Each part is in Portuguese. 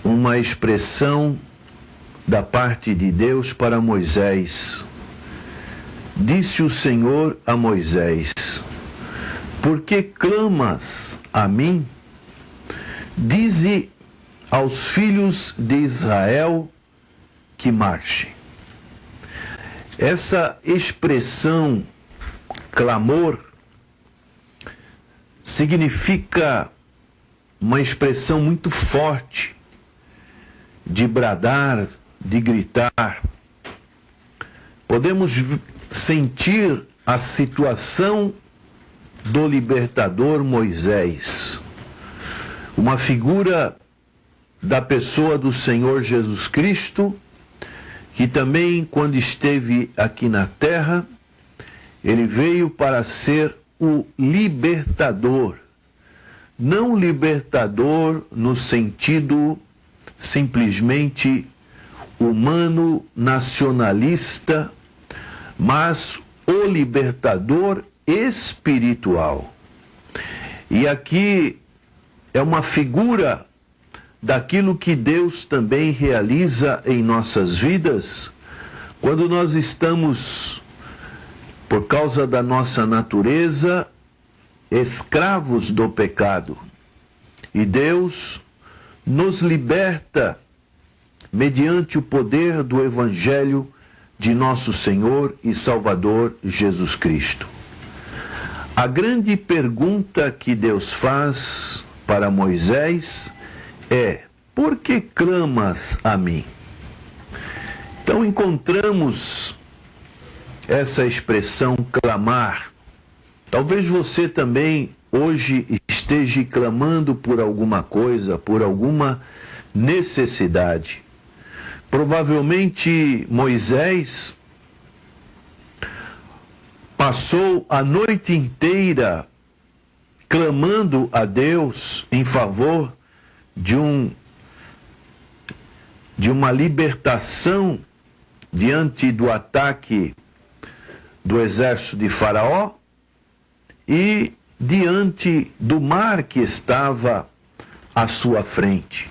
uma expressão da parte de Deus para Moisés. Disse o Senhor a Moisés: por que clamas a mim? Dize aos filhos de Israel que marchem. Essa expressão clamor significa uma expressão muito forte de bradar, de gritar. Podemos sentir a situação do libertador Moisés, uma figura da pessoa do Senhor Jesus Cristo, que também, quando esteve aqui na terra, ele veio para ser o libertador. Não libertador no sentido simplesmente humano, nacionalista, mas o libertador espiritual. E aqui é uma figura daquilo que Deus também realiza em nossas vidas, quando nós estamos, por causa da nossa natureza, escravos do pecado. E Deus nos liberta mediante o poder do Evangelho de nosso Senhor e Salvador Jesus Cristo. A grande pergunta que Deus faz para Moisés é: por que clamas a mim? Então encontramos essa expressão clamar. Talvez você também hoje esteja clamando por alguma coisa, por alguma necessidade. Provavelmente Moisés passou a noite inteira clamando a Deus em favor de uma libertação diante do ataque do exército de Faraó e diante do mar que estava à sua frente.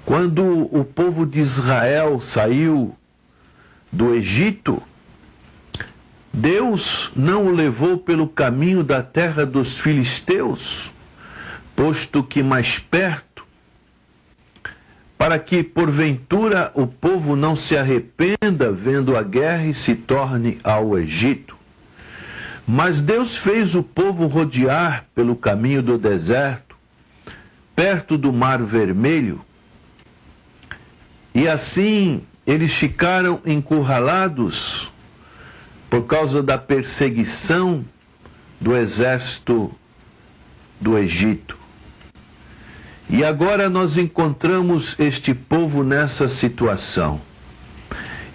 Quando o povo de Israel saiu do Egito, Deus não o levou pelo caminho da terra dos filisteus, posto que mais perto, para que porventura o povo não se arrependa vendo a guerra e se torne ao Egito. Mas Deus fez o povo rodear pelo caminho do deserto, perto do Mar Vermelho, e assim eles ficaram encurralados por causa da perseguição do exército do Egito. E agora nós encontramos este povo nessa situação.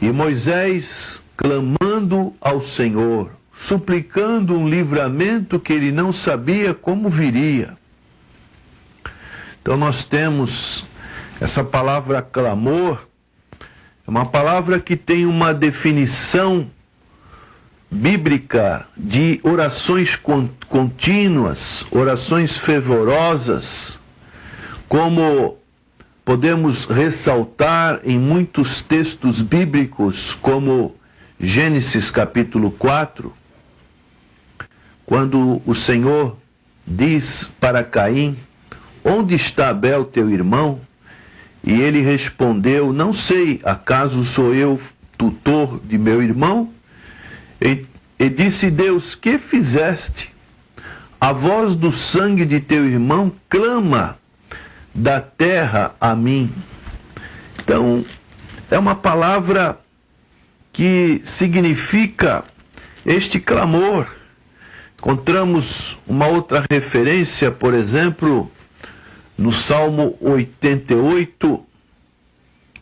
E Moisés clamando ao Senhor, suplicando um livramento que ele não sabia como viria. Então nós temos essa palavra clamor, é uma palavra que tem uma definição bíblica de orações contínuas, orações fervorosas, como podemos ressaltar em muitos textos bíblicos, como Gênesis capítulo 4, quando o Senhor diz para Caim: onde está Abel, teu irmão? E ele respondeu: não sei, acaso sou eu tutor de meu irmão? E disse Deus: que fizeste? A voz do sangue de teu irmão clama da terra a mim. Então, é uma palavra que significa este clamor. Encontramos uma outra referência, por exemplo, no Salmo 88,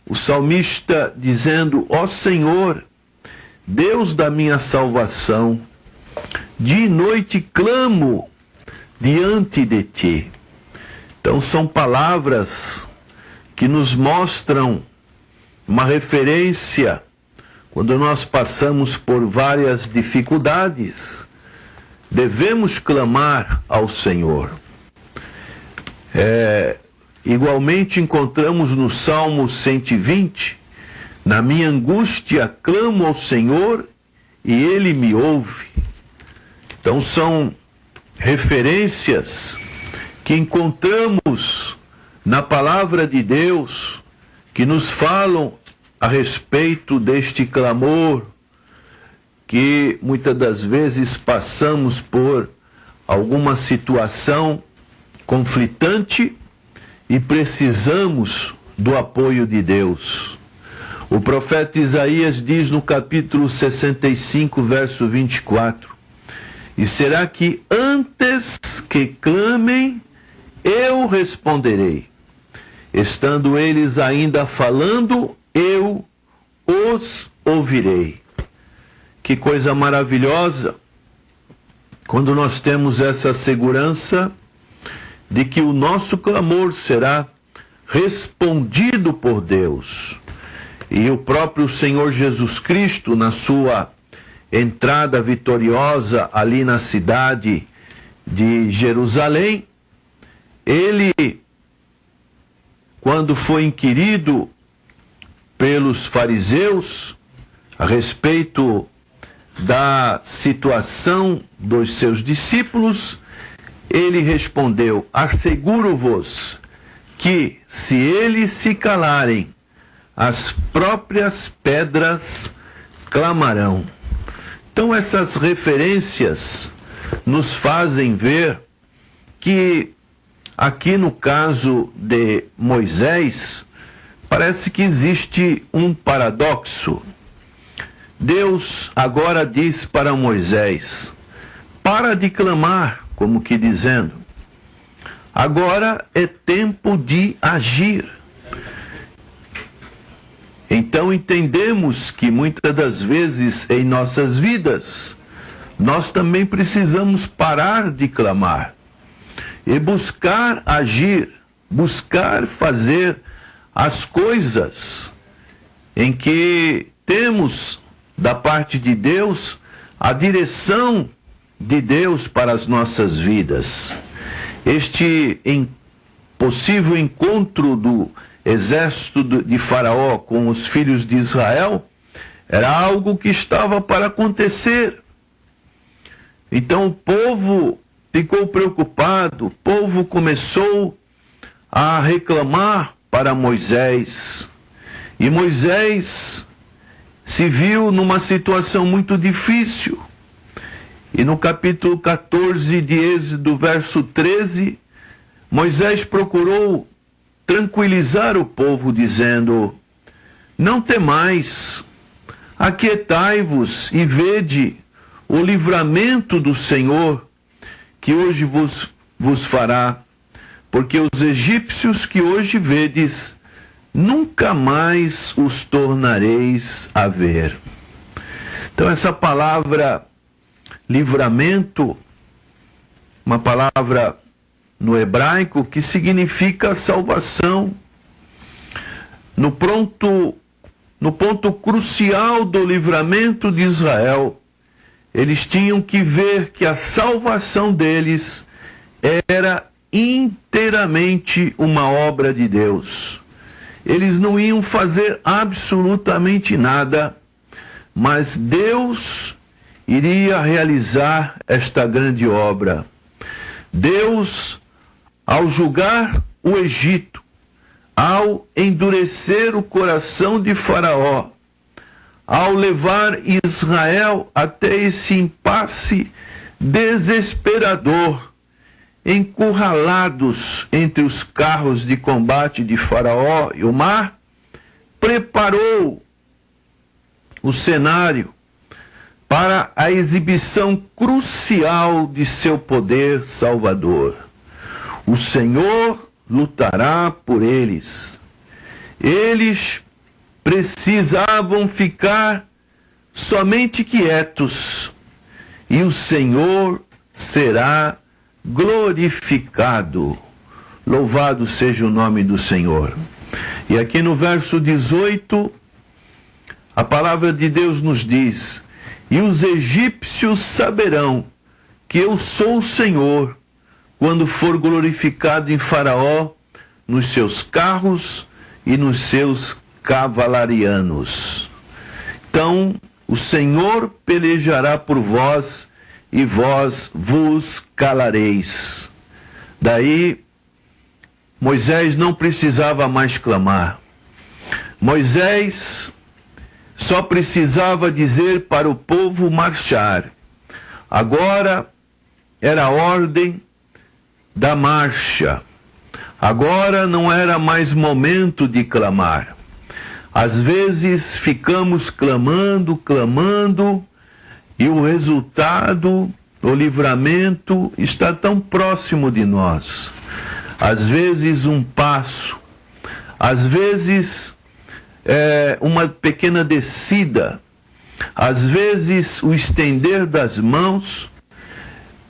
o salmista dizendo: ó Senhor, Deus da minha salvação, de noite clamo diante de ti. Então são palavras que nos mostram uma referência quando nós passamos por várias dificuldades. Devemos clamar ao Senhor. igualmente encontramos no Salmo 120, na minha angústia clamo ao Senhor e Ele me ouve. Então são referências que encontramos na palavra de Deus, que nos falam a respeito deste clamor, que muitas das vezes passamos por alguma situação conflitante e precisamos do apoio de Deus. O profeta Isaías diz no capítulo 65, verso 24: e será que antes que clamem, eu responderei? Estando eles ainda falando, eu os ouvirei. Que coisa maravilhosa quando nós temos essa segurança de que o nosso clamor será respondido por Deus. E o próprio Senhor Jesus Cristo, na sua entrada vitoriosa ali na cidade de Jerusalém, ele, quando foi inquirido pelos fariseus a respeito da situação dos seus discípulos, ele respondeu: asseguro-vos que, se eles se calarem, as próprias pedras clamarão. Então essas referências nos fazem ver que aqui no caso de Moisés, parece que existe um paradoxo. Deus agora diz para Moisés: para de clamar, como que dizendo, agora é tempo de agir. Então entendemos que muitas das vezes em nossas vidas, nós também precisamos parar de clamar e buscar agir, buscar fazer as coisas em que temos da parte de Deus a direção de Deus para as nossas vidas. Este possível encontro do exército de Faraó com os filhos de Israel era algo que estava para acontecer. Então o povo ficou preocupado, o povo começou a reclamar para Moisés. E Moisés se viu numa situação muito difícil. E no capítulo 14 de Êxodo, verso 13, Moisés procurou tranquilizar o povo, dizendo: não temais, aquietai-vos e vede o livramento do Senhor, que hoje vos fará, porque os egípcios que hoje vedes, nunca mais os tornareis a ver. Então essa palavra livramento, uma palavra no hebraico que significa salvação. No ponto crucial do livramento de Israel, eles tinham que ver que a salvação deles era inteiramente uma obra de Deus. Eles não iam fazer absolutamente nada, mas Deus iria realizar esta grande obra. Deus, ao julgar o Egito, ao endurecer o coração de Faraó, ao levar Israel até esse impasse desesperador, encurralados entre os carros de combate de Faraó e o mar, preparou o cenário para a exibição crucial de seu poder salvador. O Senhor lutará por eles. Eles precisavam ficar somente quietos, e o Senhor será glorificado. Louvado seja o nome do Senhor. E aqui no verso 18, a palavra de Deus nos diz: e os egípcios saberão que eu sou o Senhor, quando for glorificado em Faraó, nos seus carros e nos seus cavalarianos. Então, o Senhor pelejará por vós e vós vos calareis. Daí, Moisés não precisava mais clamar. Moisés só precisava dizer para o povo marchar. Agora era a ordem da marcha. Agora não era mais momento de clamar. Às vezes ficamos clamando, e o resultado, o livramento, está tão próximo de nós. Às vezes um passo, às vezes uma pequena descida, às vezes o estender das mãos,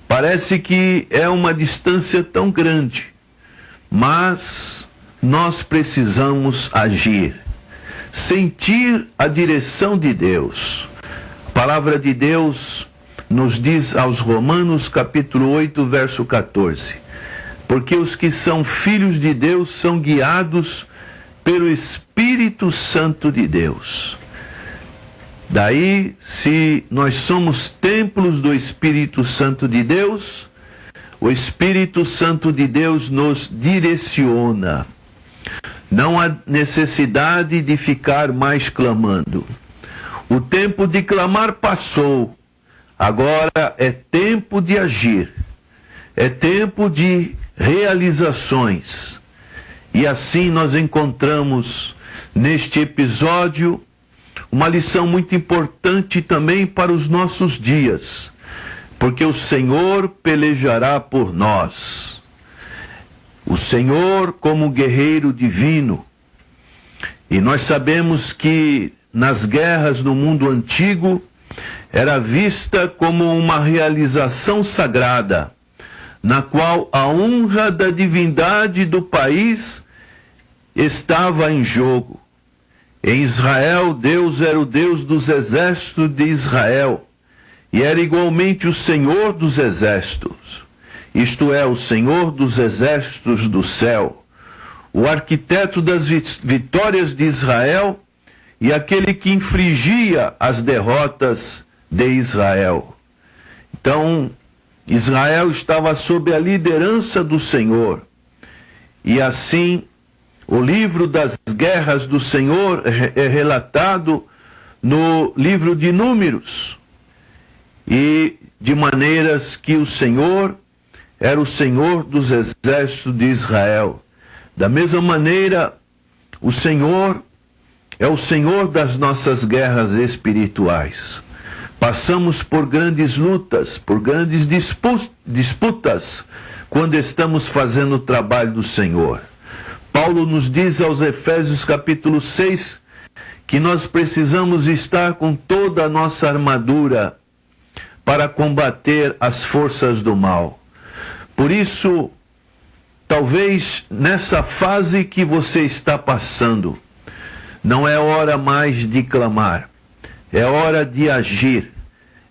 parece que é uma distância tão grande, mas nós precisamos agir, sentir a direção de Deus. A palavra de Deus nos diz aos Romanos, capítulo 8, verso 14, porque os que são filhos de Deus são guiados pelo Espírito Santo de Deus. Daí, se nós somos templos do Espírito Santo de Deus, o Espírito Santo de Deus nos direciona. Não há necessidade de ficar mais clamando. O tempo de clamar passou. Agora é tempo de agir. É tempo de realizações. E assim nós encontramos neste episódio uma lição muito importante também para os nossos dias, porque o Senhor pelejará por nós. O Senhor como guerreiro divino. E nós sabemos que nas guerras no mundo antigo era vista como uma realização sagrada, na qual a honra da divindade do país estava em jogo. Em Israel, Deus era o Deus dos exércitos de Israel, e era igualmente o Senhor dos exércitos, isto é, o Senhor dos exércitos do céu, o arquiteto das vitórias de Israel e aquele que infligia as derrotas de Israel. Então, Israel estava sob a liderança do Senhor, e assim o livro das guerras do Senhor é relatado no livro de Números, e de maneiras que o Senhor era o Senhor dos exércitos de Israel. Da mesma maneira, o Senhor é o Senhor das nossas guerras espirituais. Passamos por grandes lutas, por grandes disputas, quando estamos fazendo o trabalho do Senhor. Paulo nos diz aos Efésios capítulo 6, que nós precisamos estar com toda a nossa armadura para combater as forças do mal. Por isso, talvez nessa fase que você está passando, não é hora mais de clamar, é hora de agir,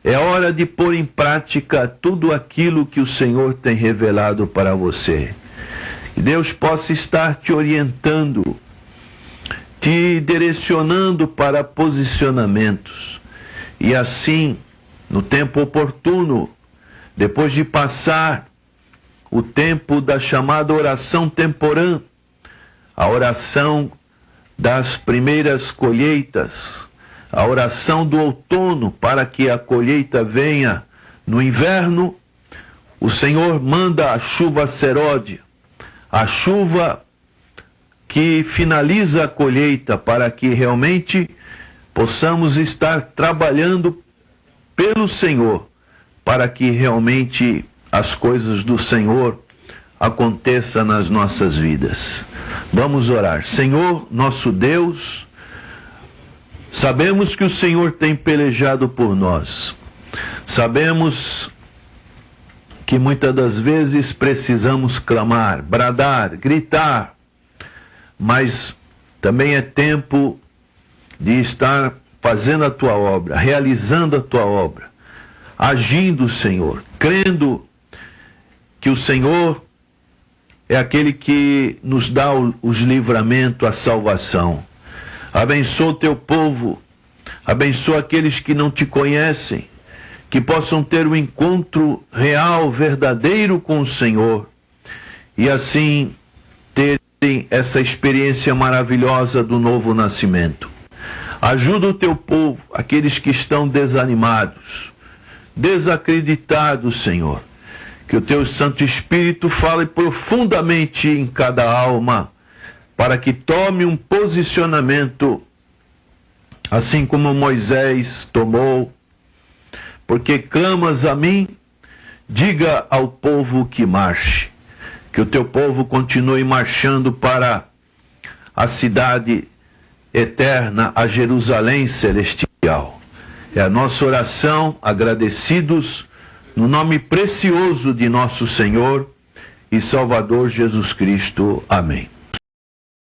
é hora de pôr em prática tudo aquilo que o Senhor tem revelado para você. Que Deus possa estar te orientando, te direcionando para posicionamentos. E assim, no tempo oportuno, depois de passar o tempo da chamada oração temporã, a oração das primeiras colheitas, a oração do outono para que a colheita venha no inverno, o Senhor manda a chuva seródia, a chuva que finaliza a colheita, para que realmente possamos estar trabalhando pelo Senhor, para que realmente as coisas do Senhor aconteçam nas nossas vidas. Vamos orar. Senhor, nosso Deus, sabemos que o Senhor tem pelejado por nós. Sabemos que muitas das vezes precisamos clamar, bradar, gritar, mas também é tempo de estar fazendo a tua obra, realizando a tua obra, agindo, Senhor, crendo que o Senhor é aquele que nos dá os livramentos, a salvação. Abençoa o teu povo, abençoa aqueles que não te conhecem, que possam ter um encontro real, verdadeiro com o Senhor, e assim terem essa experiência maravilhosa do novo nascimento. Ajuda o teu povo, aqueles que estão desanimados, desacreditados, Senhor. Que o teu Santo Espírito fale profundamente em cada alma, para que tome um posicionamento, assim como Moisés tomou. Porque clamas a mim, diga ao povo que marche. Que o teu povo continue marchando para a cidade eterna, a Jerusalém celestial. É a nossa oração, agradecidos, no nome precioso de nosso Senhor e Salvador Jesus Cristo. Amém.